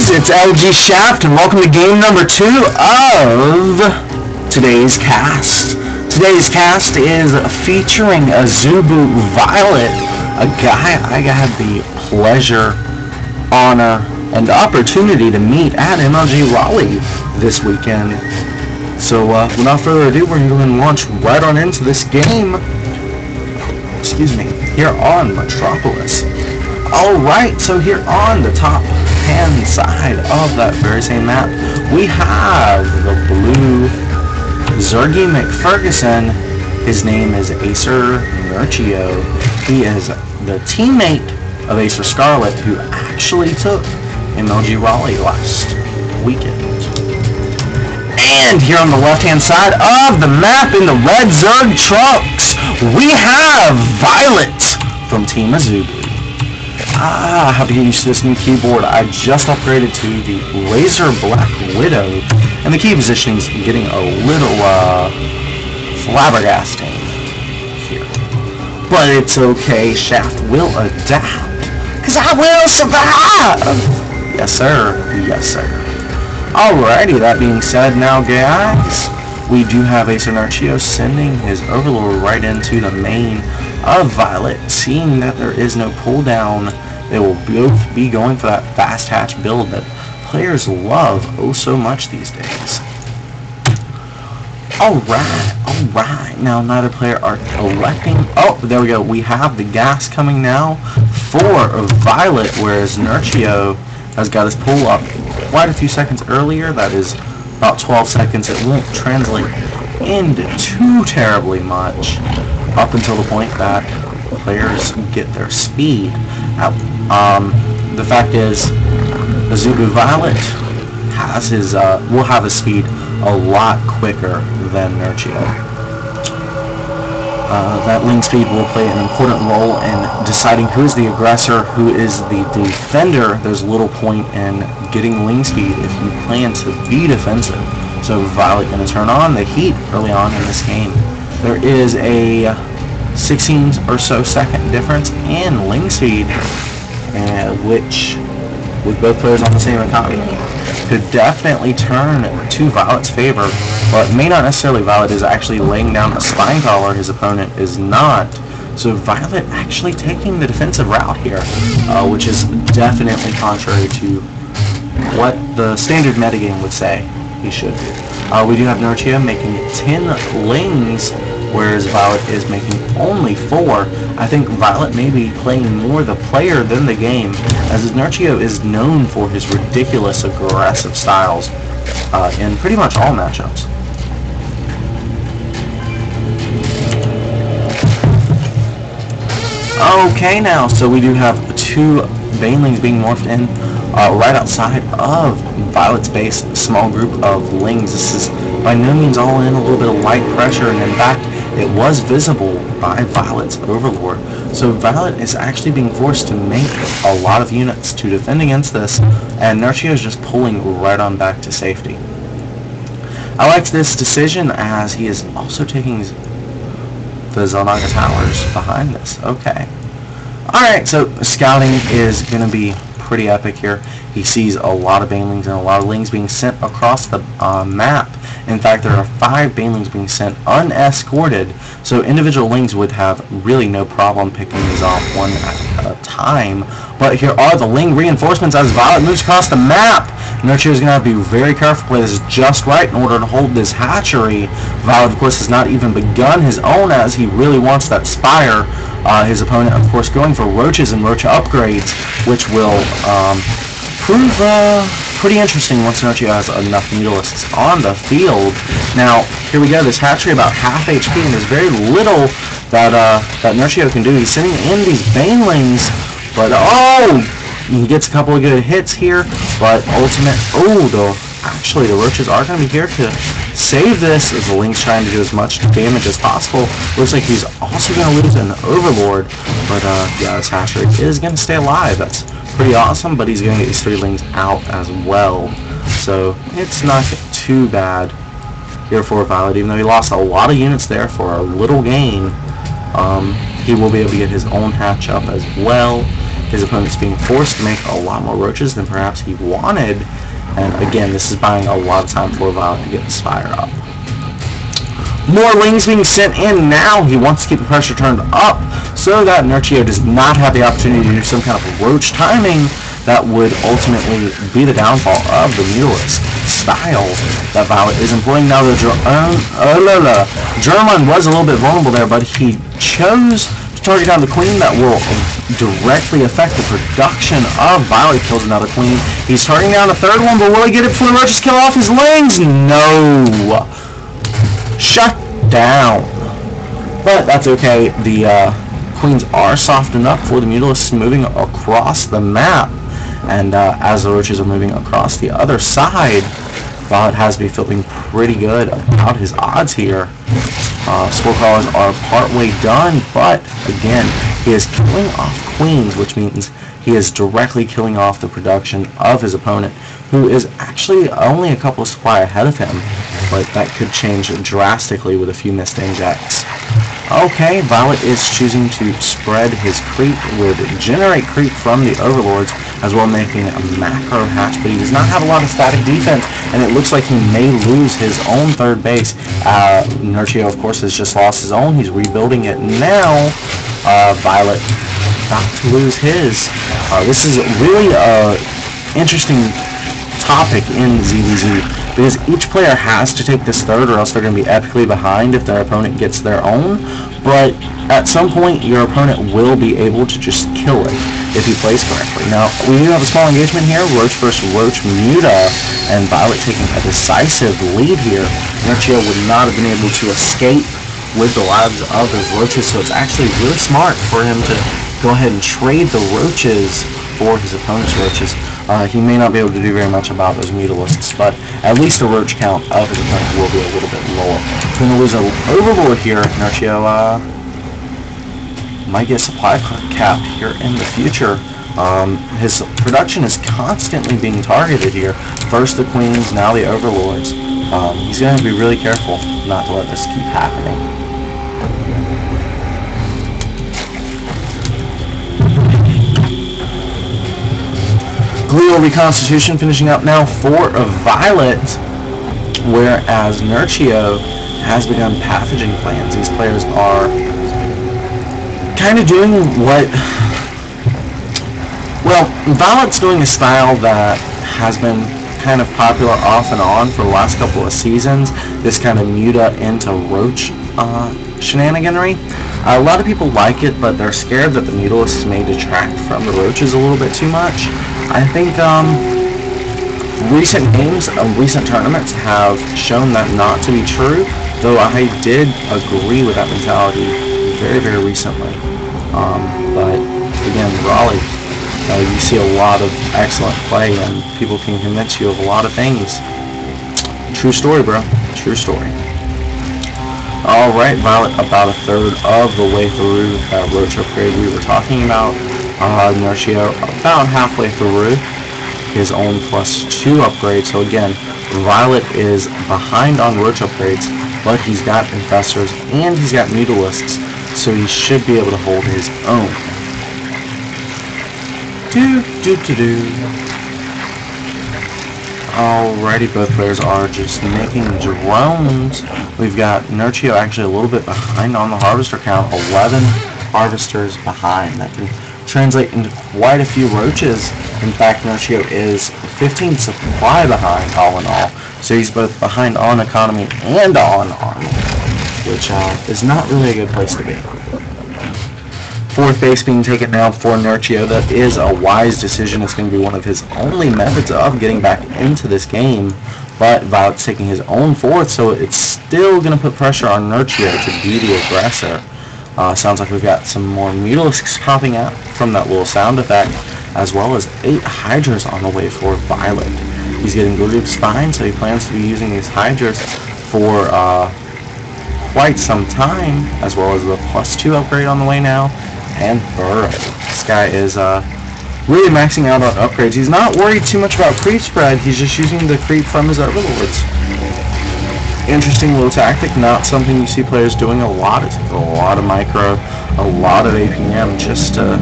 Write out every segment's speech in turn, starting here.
guys, it's LG Shaft and welcome to game number 2 of today's cast. Today's cast is featuring AZUBUViolet, a guy I had the pleasure, honor, and opportunity to meet at MLG Raleigh this weekend. So without further ado, we're going to go and launch right on into this game. Excuse me, here on Metropolis. Alright, so here on the top hand side of that very same map, we have the blue Zergy McFerguson. His name is AcerNerchio. He is the teammate of Acer Scarlet, who actually took MLG Raleigh last weekend. And here on the left hand side of the map in the red Zerg trunks, we have Violet from Team Azubu. I have to get used to this new keyboard. I just upgraded to the Laser Black Widow, and the key positioning is getting a little flabbergasting here. But it's okay, Shaft will adapt, because I will survive! Yes sir, yes sir. Alrighty, that being said now guys, we do have AcerNerchio sending his Overlord right into the main of Violet. Seeing that there is no pull down, they will both be going for that fast hatch build that players love oh so much these days. Alright, now neither player are electing. Oh, there we go, we have the gas coming now for Violet, whereas Nerchio has got his pull up quite a few seconds earlier. That is about 12 seconds. It won't translate into too terribly much up until the point that players get their speed. The fact is, AZUBUViolet has his will have his speed a lot quicker than Nerchio. That link speed will play an important role in deciding who is the aggressor, who is the defender. There's little point in getting link speed if you plan to be defensive. So Violet going to turn on the heat early on in this game. There is a 16 or so second difference in link speed, which, with both players on the same economy, could definitely turn to Violet's favor, but may not necessarily. Violet is actually laying down a spine collar, his opponent is not. So Violet actually taking the defensive route here, which is definitely contrary to what the standard metagame would say he should do. We do have Nerchio making 10 lings, whereas Violet is making only 4. I think Violet may be playing more the player than the game, as Nerchio is known for his ridiculous aggressive styles in pretty much all matchups. Okay, now, so we do have 2 Banelings being morphed in right outside of Violet's base, a small group of lings. This is by no means all in, a little bit of light pressure, and in fact, it was visible by Violet's Overlord. So Violet is actually being forced to make a lot of units to defend against this, and Nerchio is just pulling right on back to safety. I liked this decision as he is also taking the Zelnaga towers behind this. Okay. Alright, so scouting is going to be pretty epic here. He sees a lot of Banelings and a lot of lings being sent across the map. In fact, there are 5 Banelings being sent unescorted, so individual lings would have really no problem picking these off one at a time. But here are the ling reinforcements as Violet moves across the map. Nerchio is going to have to be very careful to play this just right in order to hold this hatchery. Violet, of course, has not even begun his own, as he really wants that spire. His opponent, of course, going for roaches and roach upgrades, which will prove pretty interesting once Nerchio has enough Mutalisks on the field. Now, here we go, this hatchery about half HP, and there's very little that Nerchio can do. He's sending in these Banelings, but he gets a couple of good hits here, but actually the roaches are going to be here to save this, as the ling's trying to do as much damage as possible. Looks like he's also going to lose an Overlord, but yeah, this hatchery is going to stay alive. That's pretty awesome, but he's going to get these 3 lings out as well, so it's not too bad here for Violet. Even though he lost a lot of units there for a little gain, he will be able to get his own hatch up as well. his opponent's being forced to make a lot more roaches than perhaps he wanted. And again, this is buying a lot of time for Violet to get this fire up. More lings being sent in now. He wants to keep the pressure turned up so that Nerchio does not have the opportunity to do some kind of roach timing that would ultimately be the downfall of the Mutalisk style that Violet is employing. Now the German was a little bit vulnerable there, but he chose to target down the queen. That will directly affect the production of Violet. Kills another queen. He's targeting down a third one, but will he get it before the roaches kill off his lings? No! Shut down. But that's okay. The queens are soft enough for the Mutalisks moving across the map. And as the roaches are moving across the other side, Violet has to be feeling pretty good about his odds here. Scorecards are partway done, but again, he is killing off queens, which means he is directly killing off the production of his opponent, who is actually only a couple of supply ahead of him, but that could change drastically with a few missed injects. Okay, Violet is choosing to spread his creep, would generate creep from the overlords, as well making a macro hatch, but he does not have a lot of static defense, and it looks like he may lose his own third base. Nerchio, of course, has just lost his own. He's rebuilding it now. Violet about to lose his. This is really an interesting topic in ZVZ, because each player has to take this third, or else they're going to be epically behind if their opponent gets their own. But at some point, your opponent will be able to just kill it if he plays correctly. Now, we do have a small engagement here, Roach versus Roach Muta, and Violet taking a decisive lead here. Nerchio would not have been able to escape with the lives of those roaches, so it's actually really smart for him to go ahead and trade the roaches for his opponent's roaches. He may not be able to do very much about those Mutalisks, but at least the roach count of his opponent will be a little bit lower. He's going to lose an overlord here. Nerchio might get a supply cap here in the future. His production is constantly being targeted here. First the queens, now the overlords. He's going to be really careful not to let this keep happening. Glial reconstitution finishing up now for Violet, whereas Nerchio has begun pathogen plans. These players are kind of doing what... Well, Violet's doing a style that has been kind of popular off and on for the last couple of seasons, this kind of Muta into Roach shenaniganry. A lot of people like it, but they're scared that the Mutalisks may detract from the Roaches a little bit too much. I think recent games, recent tournaments have shown that not to be true, though I did agree with that mentality very, very recently. But again, Raleigh, you see a lot of excellent play, and people can convince you of a lot of things. True story, bro. True story. Alright, Violet about a third of the way through that Roach upgrade we were talking about. Nerchio about halfway through his own +2 upgrade. So again, Violet is behind on Roach upgrades, but he's got Infestors and he's got Mutalisks, so he should be able to hold his own. Alrighty, both players are just making drones. We've got Nerchio actually a little bit behind on the harvester count, 11 harvesters behind. That can translate into quite a few roaches. In fact, Nerchio is 15 supply behind all in all. So he's both behind on economy and on army, which is not really a good place to be. Fourth base being taken now for Nerchio. That is a wise decision. It's going to be one of his only methods of getting back into this game. But Violet's taking his own fourth, so it's still going to put pressure on Nerchio to be the aggressor. Sounds like we've got some more Mutalisks popping out from that little sound effect, as well as 8 Hydras on the way for Violet. He's getting good spine, so he plans to be using these Hydras for quite some time, as well as the +2 upgrade on the way now. And Burrow. This guy is really maxing out on upgrades. He's not worried too much about creep spread. He's just using the creep from his overlords. Interesting little tactic. Not something you see players doing a lot. It's a lot of micro, a lot of APM just to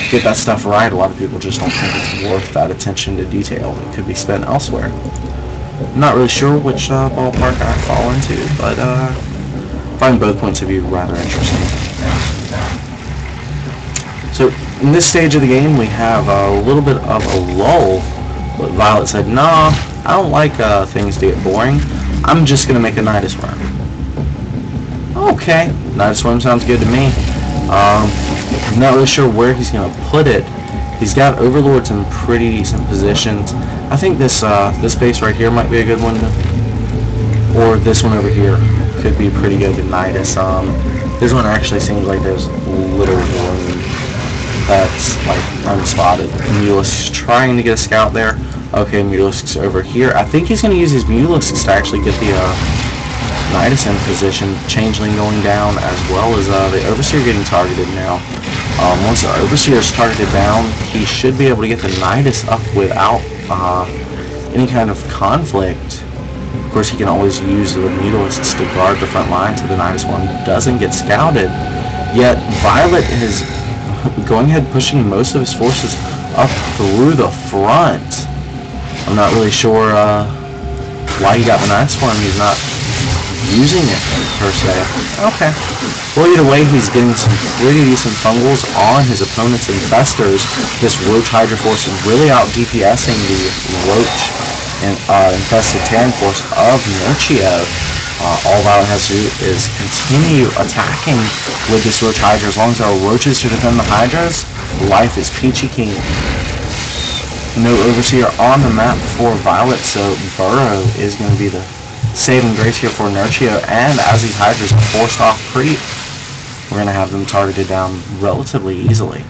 get that stuff right. A lot of people just don't think it's worth that attention to detail. It could be spent elsewhere. I'm not really sure which ballpark I fall into, but I find both points of view rather interesting. So in this stage of the game, we have a little bit of a lull. But Violet said, "Nah, I don't like things to get boring. I'm just gonna make a Nidus worm." Okay, Nidus worm sounds good to me. I'm not really sure where he's gonna put it. He's got overlords in pretty decent positions. I think this this base right here might be a good one, or this one over here could be pretty good to Nidus. This one actually seems like there's little room that's like unspotted. Mutalisks trying to get a scout there. Okay, Mutalisks over here. I think he's going to use his Mutalisks to actually get the Nidus in position. Changeling going down, as well as the Overseer getting targeted now. Once the Overseer is targeted down, he should be able to get the Nidus up without any kind of conflict. Of course, he can always use the Mutalisks to guard the front line so the Nidus one doesn't get scouted. Yet Violet is going ahead pushing most of his forces up through the front. I'm not really sure why he got the Nidus one. He's not using it per se. Okay. Well, either way, he's getting some pretty decent fungals on his opponent's infestors. This Roach Hydra force really out DPSing the Roach and infested Terran force of Nerchio. All Violet has to do is continue attacking with this Roach Hydra. As long as there are Roaches to defend the Hydras, life is peachy keen. No Overseer on the map for Violet, so Burrow is going to be the saving grace here for Nerchio. And as these Hydras are forced off creep, we're going to have them targeted down relatively easily.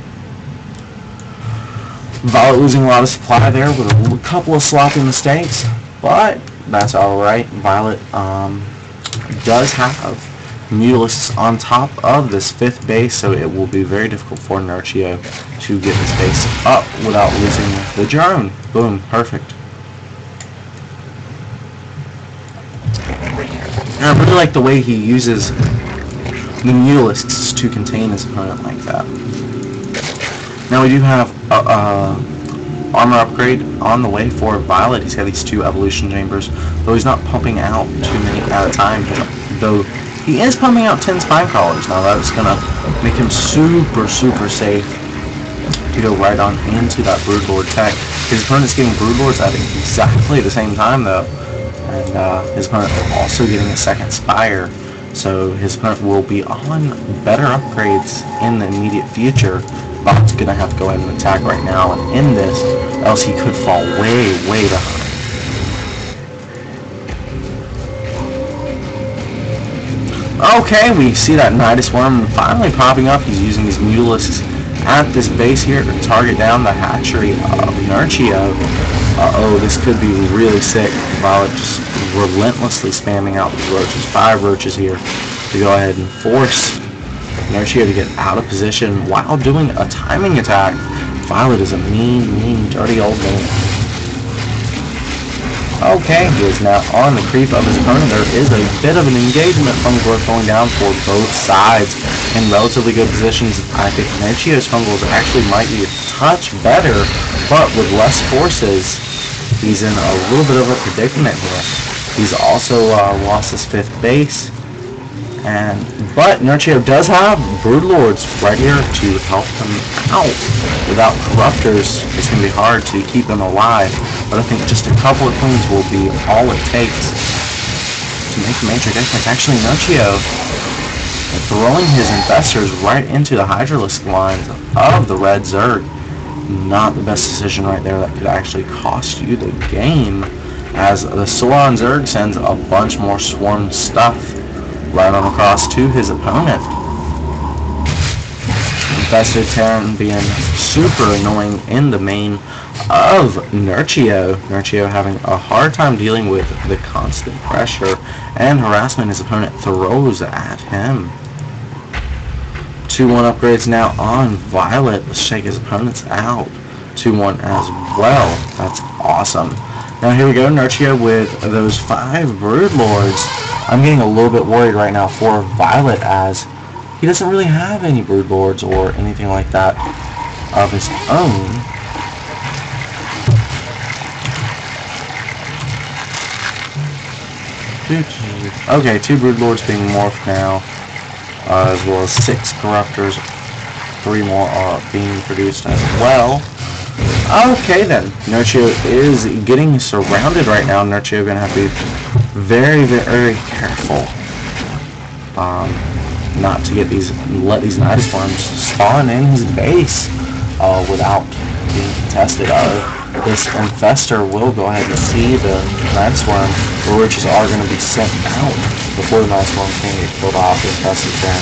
Violet losing a lot of supply there with a couple of sloppy mistakes, but that's alright. Violet does have Mutalisks on top of this 5th base, so it will be very difficult for Nerchio to get this base up without losing the drone. Boom, perfect. And I really like the way he uses the Mutalisks to contain his opponent like that. Now we do have armor upgrade on the way for Violet. He's got these 2 evolution chambers, though he's not pumping out too many at a time. Though he is pumping out 10 spine collars. Now that's gonna make him super safe to go right on into that Broodlord tech. His opponent's getting Broodlords at exactly the same time though, and his opponent also getting a 2nd Spire. So his opponent will be on better upgrades in the immediate future. Bot's gonna have to go ahead and attack right now and end this, else he could fall way behind. Okay, we see that Nidus worm finally popping up. He's using his Mutalisks at this base here to target down the hatchery of Nerchio. Uh-oh, this could be really sick. Violet just relentlessly spamming out these roaches. 5 roaches here to go ahead and force Nerchio to get out of position while doing a timing attack. Violet is a mean, dirty old man. Okay, he is now on the creep of his opponent. There is a bit of an engagement from growth going down for both sides in relatively good positions. I think Nerchio's fungals actually might be a touch better, but with less forces, he's in a little bit of a predicament here. He's also lost his 5th base. But Nerchio does have Broodlords right here to help him out. Without Corruptors, it's going to be hard to keep them alive. But I think just a couple of queens will be all it takes to make a major difference. Actually, Nerchio throwing his infestors right into the Hydralisk lines of the Red Zerg. Not the best decision right there. That could actually cost you the game, as the Solon Zerg sends a bunch more swarm stuff right on across to his opponent. Infested Terran being super annoying in the main of Nerchio. Nerchio having a hard time dealing with the constant pressure and harassment his opponent throws at him. 2-1 upgrades now on Violet. Let's shake his opponents out. 2-1 as well. That's awesome. Now here we go, Nerchio with those 5 Broodlords. I'm getting a little bit worried right now for Violet, as he doesn't really have any Broodlords or anything like that of his own. Okay, 2 Broodlords being morphed now, as well as 6 Corruptors. 3 more are being produced as well. Okay then, Nerchio is getting surrounded right now. Nerchio gonna have to be very, very careful, not to let these Nidus worms spawn in his base without being contested. This infestor will go ahead and see the Nidus worm. The roaches are going to be sent out before the Nidus worm can get killed off. The infested then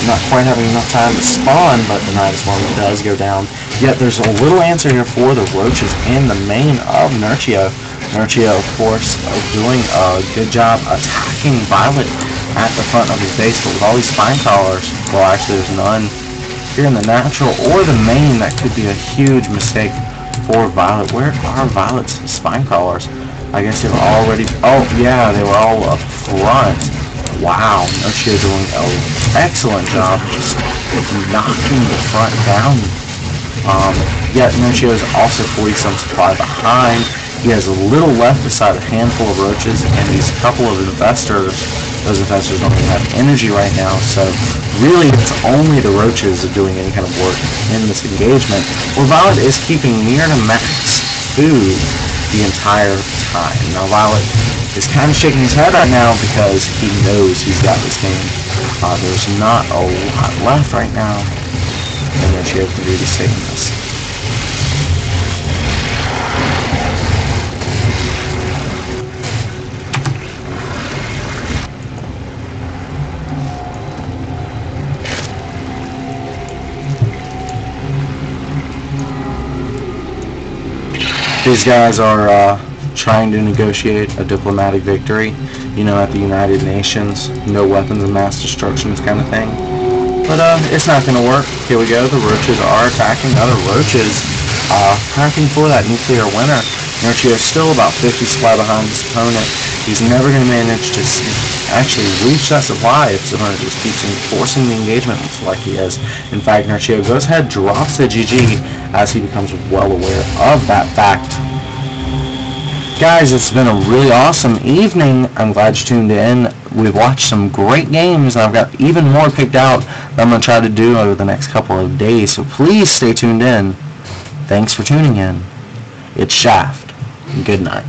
not quite having enough time to spawn, but the Nidus worm does go down. Yet there's a little answer here for the roaches in the main of Nerchio. Nerchio, of course, doing a good job attacking Violet at the front of his base, but with all these spine crawlers, well, actually there's none here in the natural or the main. That could be a huge mistake for Violet. Where are Violet's spine crawlers? I guess they were already... Oh, yeah, they were all up front. Wow, Nerchio doing an excellent job just knocking the front down. Yet Nerchio is also 40-some supply behind. He has a little left beside a handful of roaches and these couple of infestors. Those infestors don't even have energy right now, so really it's only the roaches doing any kind of work in this engagement, where Violet is keeping near to max food the entire time. Now Violet is kind of shaking his head right now because he knows he's got this game. There's not a lot left right now, and Nerchio can do to save this. These guys are trying to negotiate a diplomatic victory, you know, at the United Nations, no weapons of mass destruction kind of thing. But it's not going to work. Here we go. The roaches are attacking other roaches, prepping for that nuclear winter. Nerchio is still about 50 supply behind his opponent. He's never going to manage to actually reach that supply if his opponent just keeps forcing the engagement like he is. In fact, Nerchio goes ahead, drops the GG as he becomes well aware of that fact. Guys, it's been a really awesome evening. I'm glad you tuned in. We've watched some great games, and I've got even more picked out that I'm going to try to do over the next couple of days, so please stay tuned in. Thanks for tuning in. It's Shaft. Good night.